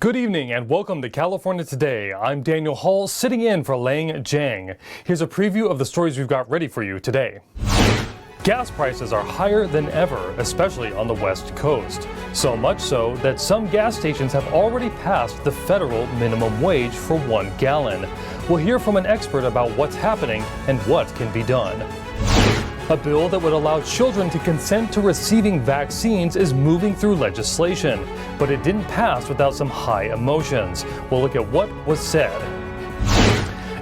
Good evening and welcome to California Today. I'm Daniel Hall, sitting in for Lang Jiang. Here's a preview of the stories we've got ready for you today. Gas prices are higher than ever, especially on the West Coast. So much so that some gas stations have already passed the federal minimum wage for 1 gallon. We'll hear from an expert about what's happening and what can be done. A bill that would allow children to consent to receiving vaccines is moving through legislation, but it didn't pass without some high emotions. We'll look at what was said.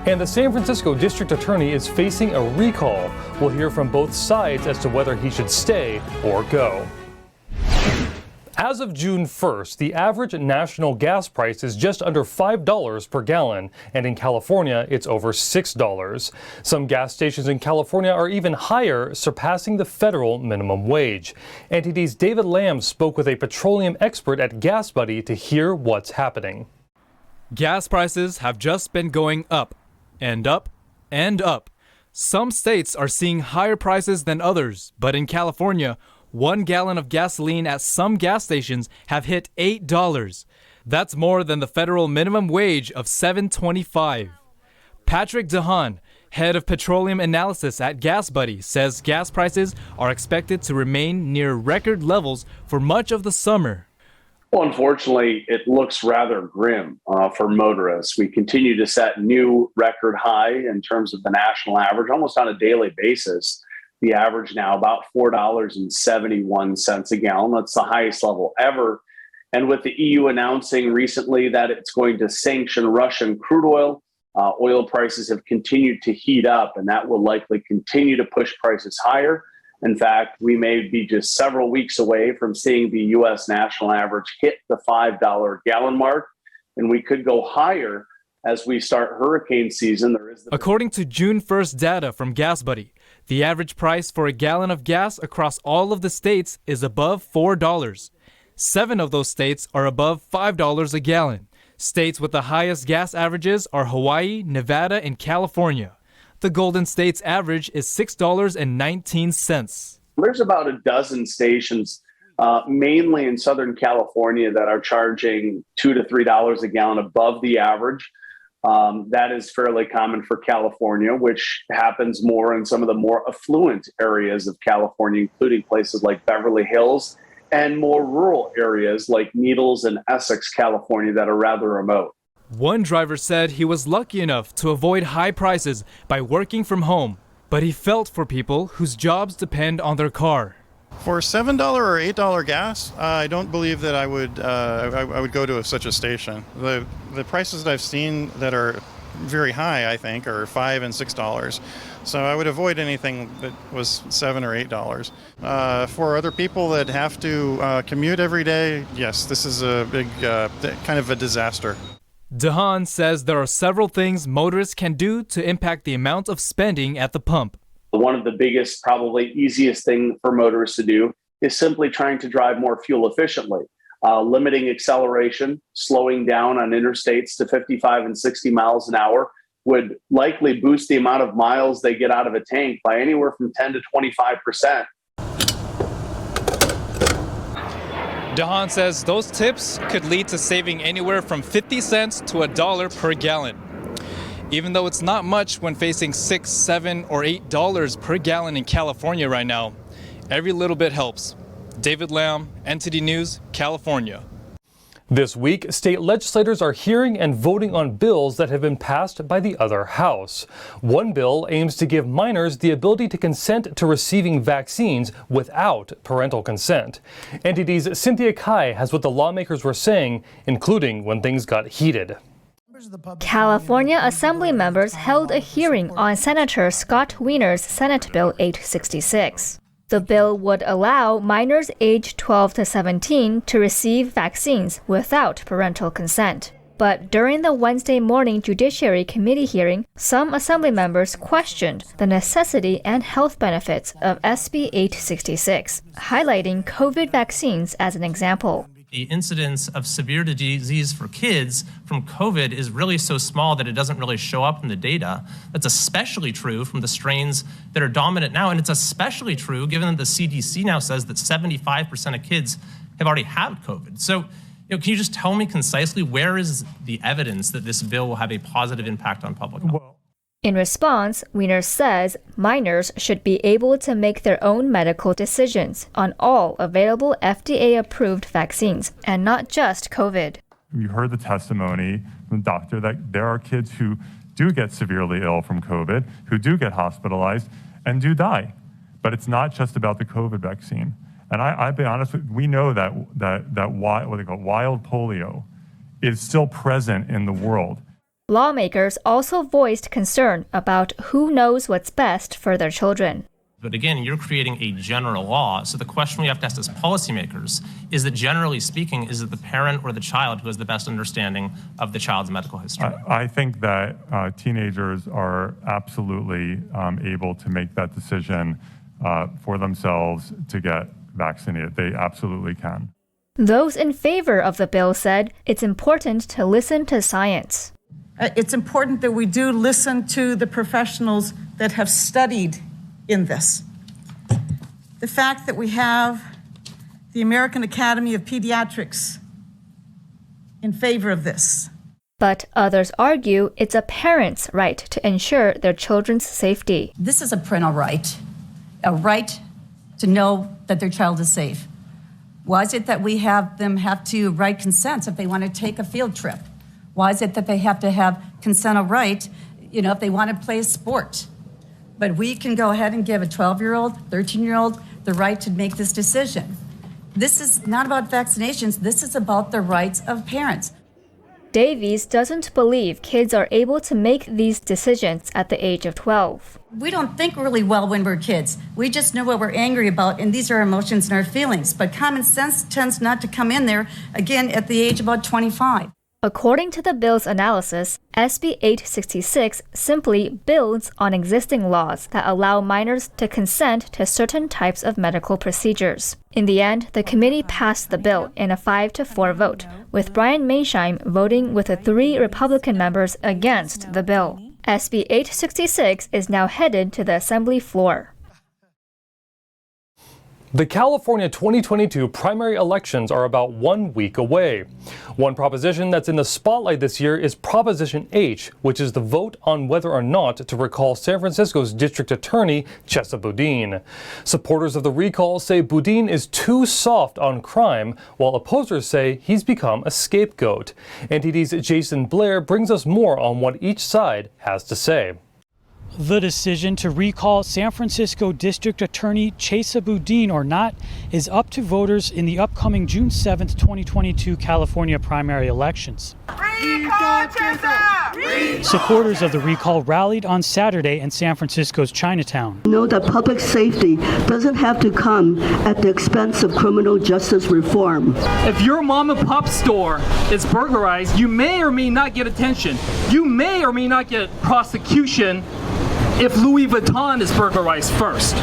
And the San Francisco district attorney is facing a recall. We'll hear from both sides as to whether he should stay or go. As of June 1st, the average national gas price is just under $5 per gallon, and in California, it's over $6. Some gas stations in California are even higher, surpassing the federal minimum wage. NTD's David Lamb spoke with a petroleum expert at Gas Buddy to hear what's happening. Gas prices have just been going up and up and up. Some states are seeing higher prices than others, but in California, 1 gallon of gasoline at some gas stations have hit $8. That's more than the federal minimum wage of $7.25. Patrick DeHaan, head of petroleum analysis at Gas Buddy, says gas prices are expected to remain near record levels for much of the summer. Well, unfortunately, it looks rather grim for motorists. We continue to set new record high in terms of the national average, almost on a daily basis. The average now about $4.71 a gallon. That's the highest level ever. And with the EU announcing recently that it's going to sanction Russian crude oil, oil prices have continued to heat up, and that will likely continue to push prices higher. In fact, we may be just several weeks away from seeing the U.S. national average hit the $5 gallon mark, and we could go higher as we start hurricane season. According to June 1st data from Gas Buddy, the average price for a gallon of gas across all of the states is above $4. 7 of those states are above $5 a gallon. States with the highest gas averages are Hawaii, Nevada, and California. The Golden State's average is $6.19. There's about a dozen stations, mainly in Southern California, that are charging $2 to $3 a gallon above the average. That is fairly common for California, which happens more in some of the more affluent areas of California, including places like Beverly Hills and more rural areas like Needles and Essex, California, that are rather remote. One driver said he was lucky enough to avoid high prices by working from home, but he felt for people whose jobs depend on their car. For $7 or $8 gas, I don't believe that I would go to such a station. The prices that I've seen that are very high, I think, are $5 and $6. So I would avoid anything that was $7 or $8. For other people that have to commute every day, yes, this is a big kind of a disaster. DeHaan says there are several things motorists can do to impact the amount of spending at the pump. One of the biggest, probably easiest thing for motorists to do is simply trying to drive more fuel efficiently. Limiting acceleration, slowing down on interstates to 55 and 60 miles an hour would likely boost the amount of miles they get out of a tank by anywhere from 10 to 25%. DeHaan says those tips could lead to saving anywhere from 50 cents to $1 per gallon. Even though it's not much when facing $6, $7, or $8 per gallon in California right now, every little bit helps. David Lamb, NTD News, California. This week, state legislators are hearing and voting on bills that have been passed by the other house. One bill aims to give minors the ability to consent to receiving vaccines without parental consent. NTD's Cynthia Kai has what the lawmakers were saying, including when things got heated. California Assembly members held a hearing on Senator Scott Wiener's Senate Bill 866. The bill would allow minors aged 12 to 17 to receive vaccines without parental consent. But during the Wednesday morning Judiciary Committee hearing, some Assembly members questioned the necessity and health benefits of SB 866, highlighting COVID vaccines as an example. The incidence of severe disease for kids from COVID is really so small that it doesn't really show up in the data. That's especially true from the strains that are dominant now, and it's especially true given that the CDC now says that 75% of kids have already had COVID. So Can you just tell me concisely where is the evidence that this bill will have a positive impact on public health? In response, Weiner says minors should be able to make their own medical decisions on all available FDA-approved vaccines, and not just COVID. You heard the testimony from the doctor that there are kids who do get severely ill from COVID, who do get hospitalized, and do die. But it's not just about the COVID vaccine. And I'll be honest with you, we know that what they call wild polio is still present in the world. Lawmakers also voiced concern about who knows what's best for their children. But again, you're creating a general law. So the question we have to ask as policymakers is that, generally speaking, is it the parent or the child who has the best understanding of the child's medical history? I think that teenagers are absolutely able to make that decision for themselves to get vaccinated. They absolutely can. Those in favor of the bill said it's important to listen to science. It's important that we do listen to the professionals that have studied in this. The fact that we have the American Academy of Pediatrics in favor of this. But others argue it's a parent's right to ensure their children's safety. This is a parental right, a right to know that their child is safe. Why is it that we have them have to write consents if they want to take a field trip? Why is it that they have to have consent of right, if they want to play a sport? But we can go ahead and give a 12-year-old, 13-year-old the right to make this decision. This is not about vaccinations. This is about the rights of parents. Davies doesn't believe kids are able to make these decisions at the age of 12. We don't think really well when we're kids. We just know what we're angry about, and these are our emotions and our feelings. But common sense tends not to come in there, again, at the age of about 25. According to the bill's analysis, SB 866 simply builds on existing laws that allow minors to consent to certain types of medical procedures. In the end, the committee passed the bill in a 5-4 vote, with Brian Meisheim voting with the 3 Republican members against the bill. SB 866 is now headed to the Assembly floor. The California 2022 primary elections are about 1 week away. One proposition that's in the spotlight this year is Proposition H, which is the vote on whether or not to recall San Francisco's district attorney, Chesa Boudin. Supporters of the recall say Boudin is too soft on crime, while opposers say he's become a scapegoat. NTD's Jason Blair brings us more on what each side has to say. The decision to recall San Francisco District Attorney Chesa Boudin or not is up to voters in the upcoming June 7th, 2022 California primary elections. Recall Chesa! Supporters of the recall rallied on Saturday in San Francisco's Chinatown. Know that public safety doesn't have to come at the expense of criminal justice reform. If your mom and pop store is burglarized, you may or may not get attention. You may or may not get prosecution if Louis Vuitton is burglarized first.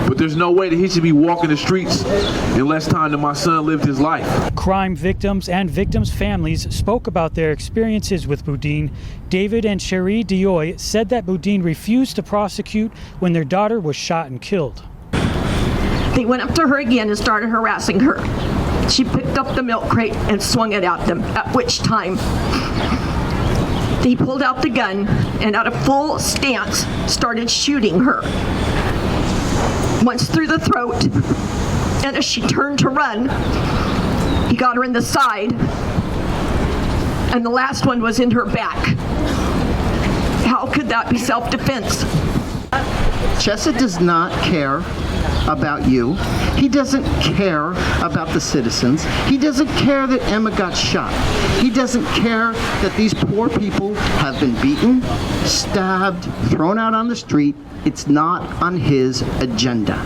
But there's no way that he should be walking the streets in less time than my son lived his life. Crime victims and victims' families spoke about their experiences with Boudin. David and Cherie Dioy said that Boudin refused to prosecute when their daughter was shot and killed. They went up to her again and started harassing her. She picked up the milk crate and swung it at them, at which time he pulled out the gun and at a full stance started shooting her. Once through the throat, and as she turned to run, he got her in the side, and the last one was in her back. How could that be self-defense? Chesa does not care about you. He doesn't care about the citizens. He doesn't care that Emma got shot. He doesn't care that these poor people have been beaten, stabbed, thrown out on the street. It's not on his agenda.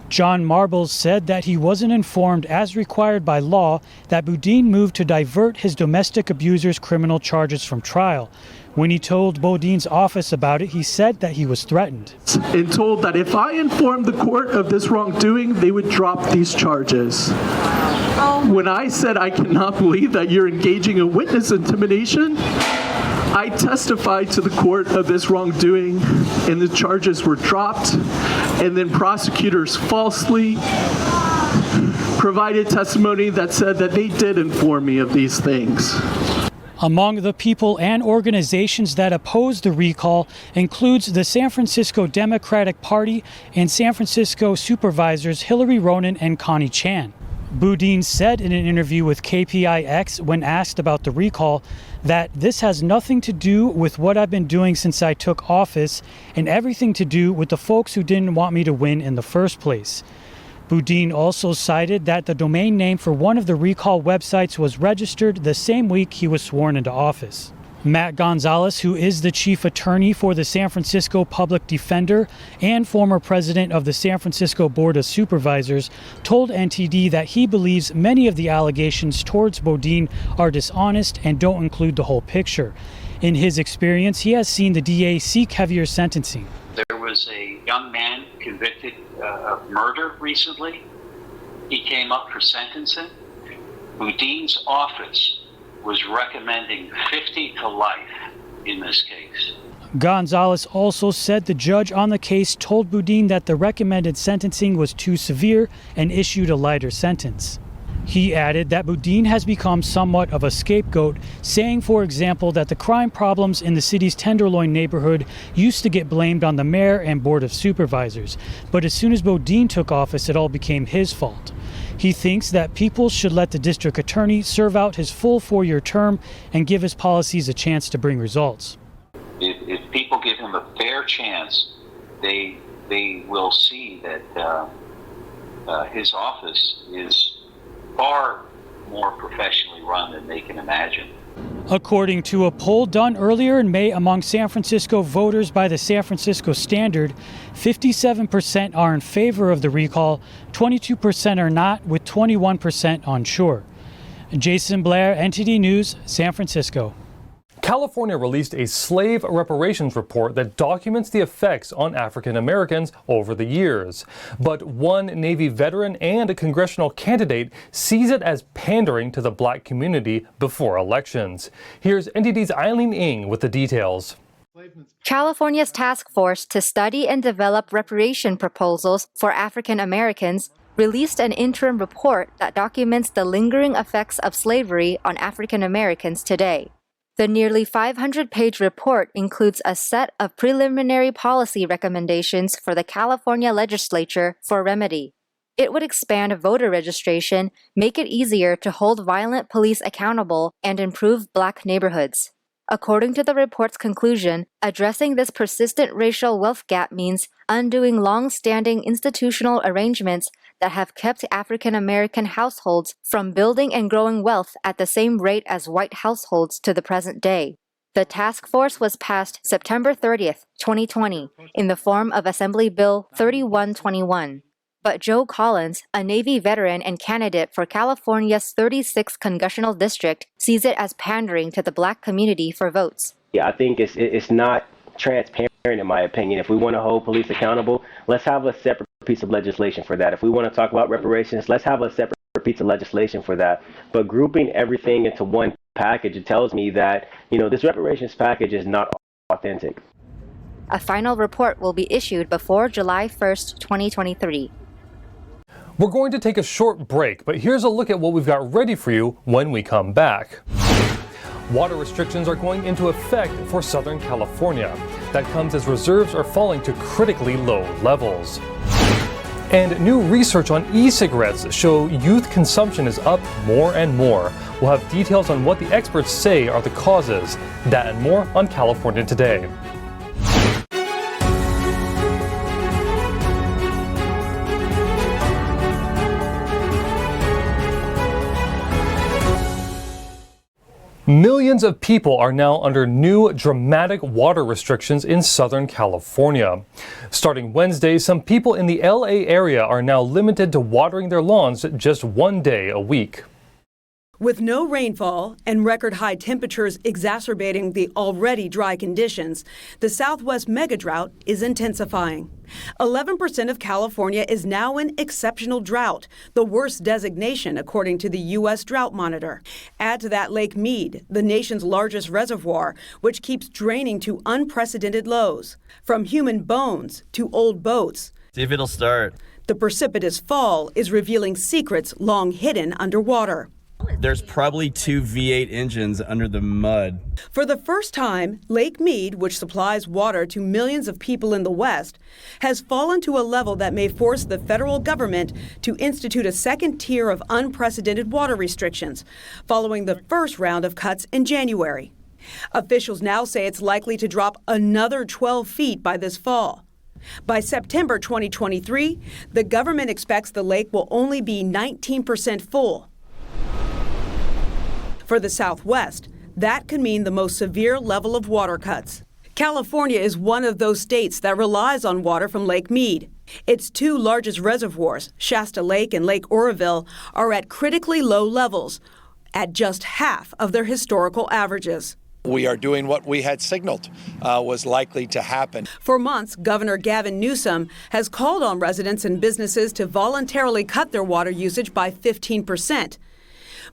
John Marbles said that he wasn't informed as required by law that Boudin moved to divert his domestic abuser's criminal charges from trial. When he told Boudin's office about it, he said that he was threatened. And told that if I informed the court of this wrongdoing, they would drop these charges. When I said I cannot believe that you're engaging in witness intimidation, I testified to the court of this wrongdoing, and the charges were dropped, and then prosecutors falsely provided testimony that said that they did inform me of these things. Among the people and organizations that oppose the recall includes the San Francisco Democratic Party and San Francisco supervisors Hillary Ronen and Connie Chan. Boudin said in an interview with KPIX when asked about the recall that this has nothing to do with what I've been doing since I took office and everything to do with the folks who didn't want me to win in the first place. Boudin also cited that the domain name for one of the recall websites was registered the same week he was sworn into office. Matt Gonzalez, who is the chief attorney for the San Francisco Public Defender and former president of the San Francisco Board of Supervisors, told NTD that he believes many of the allegations towards Boudin are dishonest and don't include the whole picture. In his experience, he has seen the DA seek heavier sentencing. There was a young man convicted of murder recently. He came up for sentencing. Boudin's office was recommending 50 to life in this case. Gonzalez also said the judge on the case told Boudin that the recommended sentencing was too severe and issued a lighter sentence. He added that Boudin has become somewhat of a scapegoat, saying, for example, that the crime problems in the city's Tenderloin neighborhood used to get blamed on the mayor and board of supervisors. But as soon as Boudin took office, it all became his fault. He thinks that people should let the district attorney serve out his full 4-year term and give his policies a chance to bring results. If people give him a fair chance, they will see that his office is far more professionally run than they can imagine. According to a poll done earlier in May among San Francisco voters by the San Francisco Standard, 57% are in favor of the recall, 22% are not, with 21% unsure. Jason Blair, NTD News, San Francisco. California released a slave reparations report that documents the effects on African Americans over the years. But one Navy veteran and a congressional candidate sees it as pandering to the black community before elections. Here's NTD's Eileen Ng with the details. California's task force to study and develop reparation proposals for African Americans released an interim report that documents the lingering effects of slavery on African Americans today. The nearly 500-page report includes a set of preliminary policy recommendations for the California legislature for remedy. It would expand voter registration, make it easier to hold violent police accountable, and improve black neighborhoods. According to the report's conclusion, addressing this persistent racial wealth gap means undoing long-standing institutional arrangements that have kept African American households from building and growing wealth at the same rate as white households to the present day. The task force was passed September 30th, 2020, in the form of Assembly Bill 3121. But Joe Collins, a Navy veteran and candidate for California's 36th congressional district, sees it as pandering to the black community for votes. Yeah, I think it's not transparent, in my opinion. If we want to hold police accountable, let's have a separate piece of legislation for that. If we want to talk about reparations, let's have a separate piece of legislation for that. But grouping everything into one package, it tells me that, this reparations package is not authentic. A final report will be issued before July 1st, 2023. We're going to take a short break, but here's a look at what we've got ready for you when we come back. Water restrictions are going into effect for Southern California. That comes as reserves are falling to critically low levels. And new research on e-cigarettes show youth consumption is up more and more. We'll have details on what the experts say are the causes. That and more on California Today. Millions of people are now under new dramatic water restrictions in Southern California. Starting Wednesday, some people in the LA area are now limited to watering their lawns just one day a week. With no rainfall and record high temperatures exacerbating the already dry conditions, the Southwest megadrought is intensifying. 11% of California is now in exceptional drought, the worst designation according to the U.S. Drought Monitor. Add to that Lake Mead, the nation's largest reservoir, which keeps draining to unprecedented lows. From human bones to old boats, see if it'll start. The precipitous fall is revealing secrets long hidden underwater. There's probably 2 V8 engines under the mud. For the first time, Lake Mead, which supplies water to millions of people in the West, has fallen to a level that may force the federal government to institute a second tier of unprecedented water restrictions, following the first round of cuts in January. Officials now say it's likely to drop another 12 feet by this fall. By September 2023, the government expects the lake will only be 19% full. For the Southwest, that could mean the most severe level of water cuts. California is one of those states that relies on water from Lake Mead. Its 2 largest reservoirs, Shasta Lake and Lake Oroville, are at critically low levels, at just half of their historical averages. We are doing what we had signaled was likely to happen. For months, Governor Gavin Newsom has called on residents and businesses to voluntarily cut their water usage by 15%.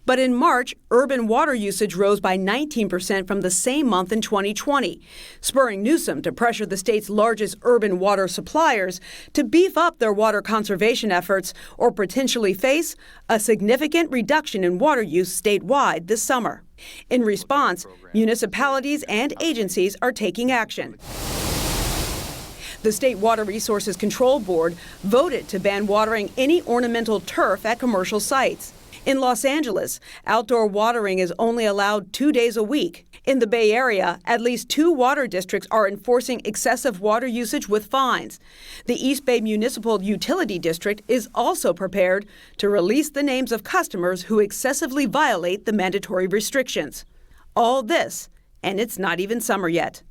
But in March, urban water usage rose by 19% from the same month in 2020, spurring Newsom to pressure the state's largest urban water suppliers to beef up their water conservation efforts or potentially face a significant reduction in water use statewide this summer. In response, municipalities and agencies are taking action. The State Water Resources Control Board voted to ban watering any ornamental turf at commercial sites. In Los Angeles, outdoor watering is only allowed 2 days a week. In the Bay Area, at least 2 water districts are enforcing excessive water usage with fines. The East Bay Municipal Utility District is also prepared to release the names of customers who excessively violate the mandatory restrictions. All this, and it's not even summer yet.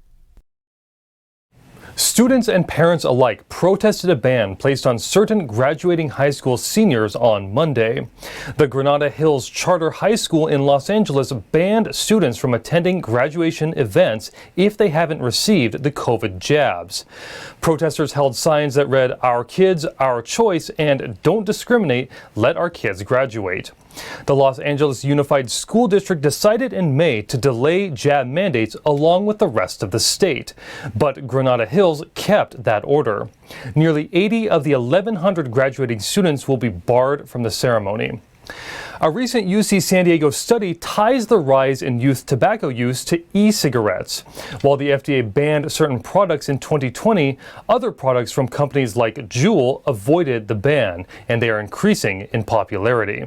Students and parents alike protested a ban placed on certain graduating high school seniors on Monday. The Granada Hills Charter High School in Los Angeles banned students from attending graduation events if they haven't received the COVID jabs. Protesters held signs that read, "Our kids, our choice," and "Don't discriminate, let our kids graduate." The Los Angeles Unified School District decided in May to delay jab mandates along with the rest of the state, but Granada Hills kept that order. Nearly 80 of the 1,100 graduating students will be barred from the ceremony. A recent UC San Diego study ties the rise in youth tobacco use to e-cigarettes. While the FDA banned certain products in 2020, other products from companies like Juul avoided the ban, and they are increasing in popularity.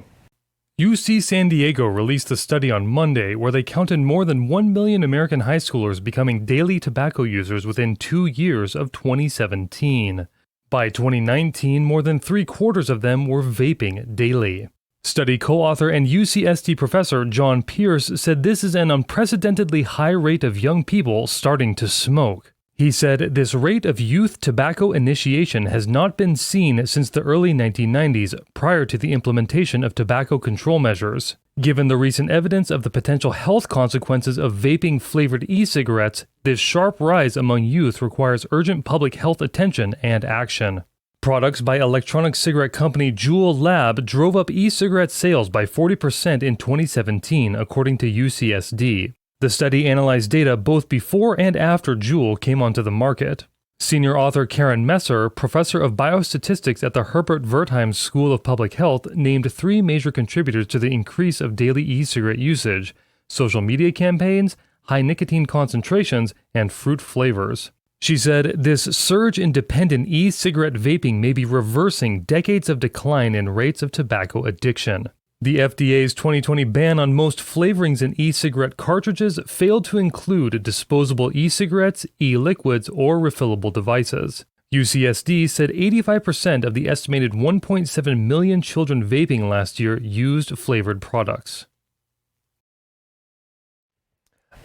UC San Diego released a study on Monday where they counted more than 1 million American high schoolers becoming daily tobacco users within 2 years of 2017. By 2019, more than 3/4 of them were vaping daily. Study co-author and UCSD professor John Pierce said this is an unprecedentedly high rate of young people starting to smoke. He said this rate of youth tobacco initiation has not been seen since the early 1990s, prior to the implementation of tobacco control measures. Given the recent evidence of the potential health consequences of vaping-flavored e-cigarettes, this sharp rise among youth requires urgent public health attention and action. Products by electronic cigarette company Juul Lab drove up e-cigarette sales by 40% in 2017, according to UCSD. The study analyzed data both before and after Juul came onto the market. Senior author Karen Messer, professor of biostatistics at the Herbert Wertheim School of Public Health, named 3 major contributors to the increase of daily e-cigarette usage: social media campaigns, high nicotine concentrations, and fruit flavors. She said this surge in dependent e-cigarette vaping may be reversing decades of decline in rates of tobacco addiction. The FDA's 2020 ban on most flavorings in e-cigarette cartridges failed to include disposable e-cigarettes, e-liquids, or refillable devices. UCSD said 85% of the estimated 1.7 million children vaping last year used flavored products.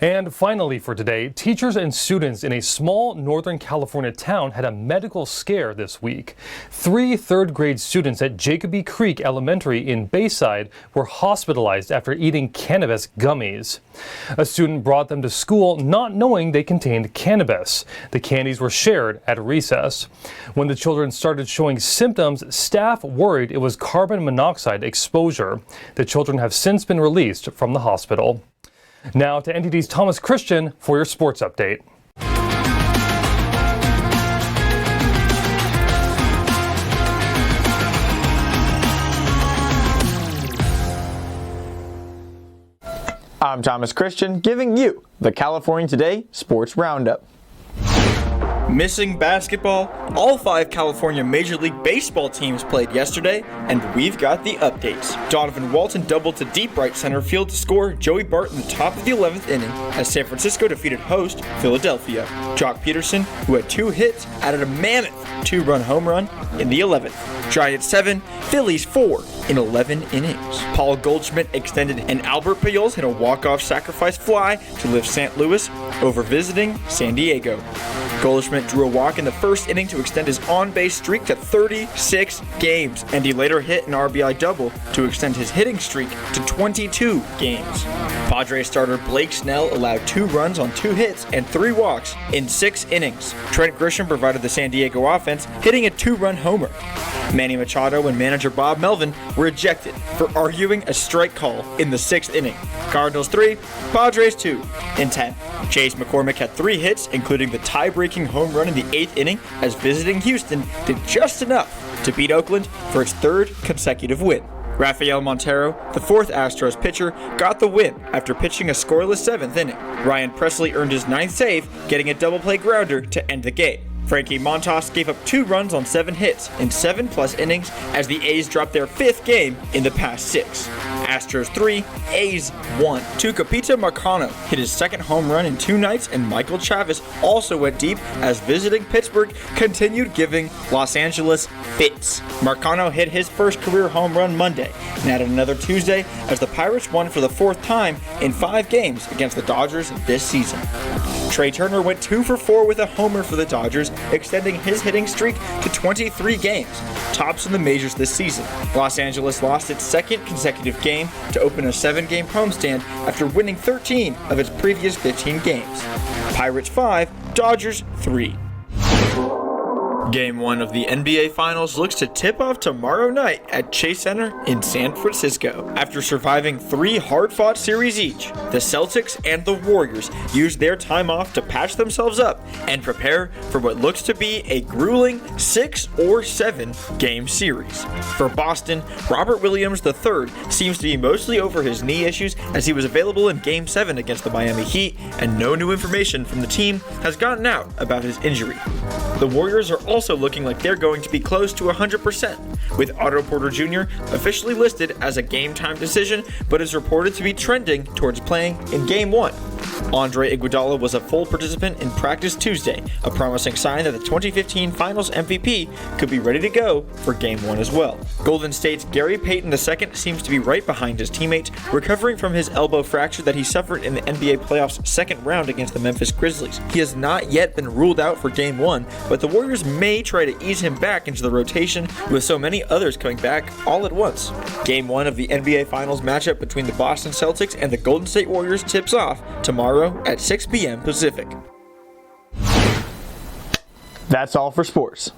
And finally for today, teachers and students in a small Northern California town had a medical scare this week. 3 third-grade students at Jacoby Creek Elementary in Bayside were hospitalized after eating cannabis gummies. A student brought them to school not knowing they contained cannabis. The candies were shared at recess. When the children started showing symptoms, staff worried it was carbon monoxide exposure. The children have since been released from the hospital. Now to NTD's Thomas Christian for your sports update. I'm Thomas Christian, giving you the California Today Sports Roundup. Missing basketball, all 5 California Major League Baseball teams played yesterday, and we've got the updates. Donovan Walton doubled to deep right center field to score Joey Bart in the top of the 11th inning as San Francisco defeated host Philadelphia. Jock Peterson, who had 2 hits, added a mammoth 2-run home run in the 11th. Giants 7, Phillies 4 in 11 innings. Paul Goldschmidt extended, and Albert Pujols hit a walk-off sacrifice fly to lift St. Louis over visiting San Diego. Goldschmidt drew a walk in the first inning to extend his on-base streak to 36 games, and he later hit an RBI double to extend his hitting streak to 22 games. Padres starter Blake Snell allowed 2 runs on 2 hits and 3 walks in 6 innings. Trent Grisham provided the San Diego offense, hitting a 2-run homer. Manny Machado and manager Bob Melvin were ejected for arguing a strike call in the 6th inning. Cardinals 3, Padres 2 in 10. Chase McCormick had 3 hits, including the tie-breaking home run in the 8th inning, as visiting Houston did just enough to beat Oakland for its 3rd consecutive win. Rafael Montero, the 4th Astros pitcher, got the win after pitching a scoreless 7th inning. Ryan Presley earned his 9th save, getting a double-play grounder to end the game. Frankie Montas gave up 2 runs on 7 hits in 7+ innings as the A's dropped their 5th game in the past 6. Astros 3, A's 1. Tucupita Marcano hit his 2nd home run in 2 nights, and Michael Chavis also went deep as visiting Pittsburgh continued giving Los Angeles fits. Marcano hit his first career home run Monday and added another Tuesday as the Pirates won for the 4th time in 5 games against the Dodgers this season. Trey Turner went 2 for 4 with a homer for the Dodgers, extending his hitting streak to 23 games, tops in the majors this season. Los Angeles lost its 2nd consecutive game to open a 7-game homestand after winning 13 of its previous 15 games. Pirates 5, Dodgers 3. Game 1 of the NBA Finals looks to tip off tomorrow night at Chase Center in San Francisco. After surviving 3 hard-fought series each, the Celtics and the Warriors used their time off to patch themselves up and prepare for what looks to be a grueling 6 or 7 game series. For Boston, Robert Williams III seems to be mostly over his knee issues as he was available in Game 7 against the Miami Heat, and no new information from the team has gotten out about his injury. The Warriors are also looking like they're going to be close to 100%, with Otto Porter Jr. officially listed as a game-time decision, but is reported to be trending towards playing in Game 1. Andre Iguodala was a full participant in practice Tuesday, a promising sign that the 2015 Finals MVP could be ready to go for Game 1 as well. Golden State's Gary Payton II seems to be right behind his teammates, recovering from his elbow fracture that he suffered in the NBA playoffs' 2nd round against the Memphis Grizzlies. He has not yet been ruled out for Game 1, but the Warriors may try to ease him back into the rotation with so many others coming back all at once. Game 1 of the NBA Finals matchup between the Boston Celtics and the Golden State Warriors tips off tomorrow at 6 p.m. Pacific. That's all for sports.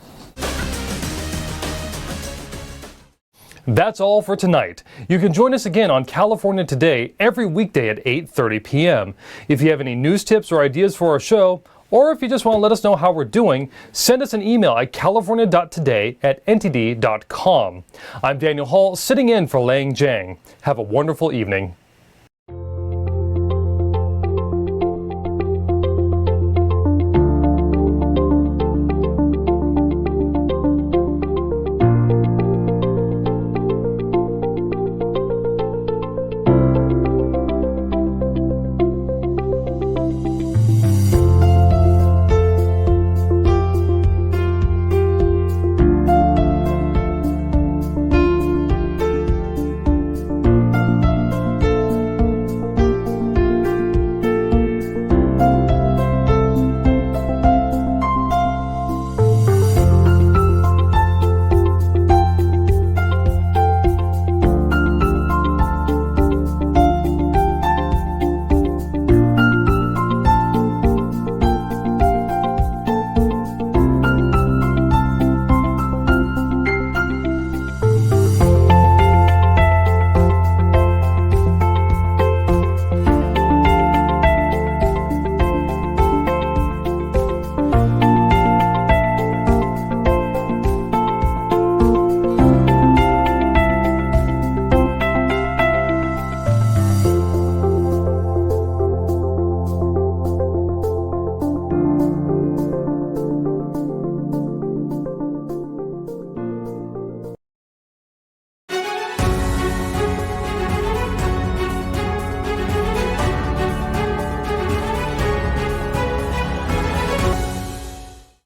That's all for tonight. You can join us again on California Today every weekday at 8:30 p.m. If you have any news tips or ideas for our show, or if you just want to let us know how we're doing, send us an email at california.today@ntd.com. I'm Daniel Hall, sitting in for Lang Jiang. Have a wonderful evening.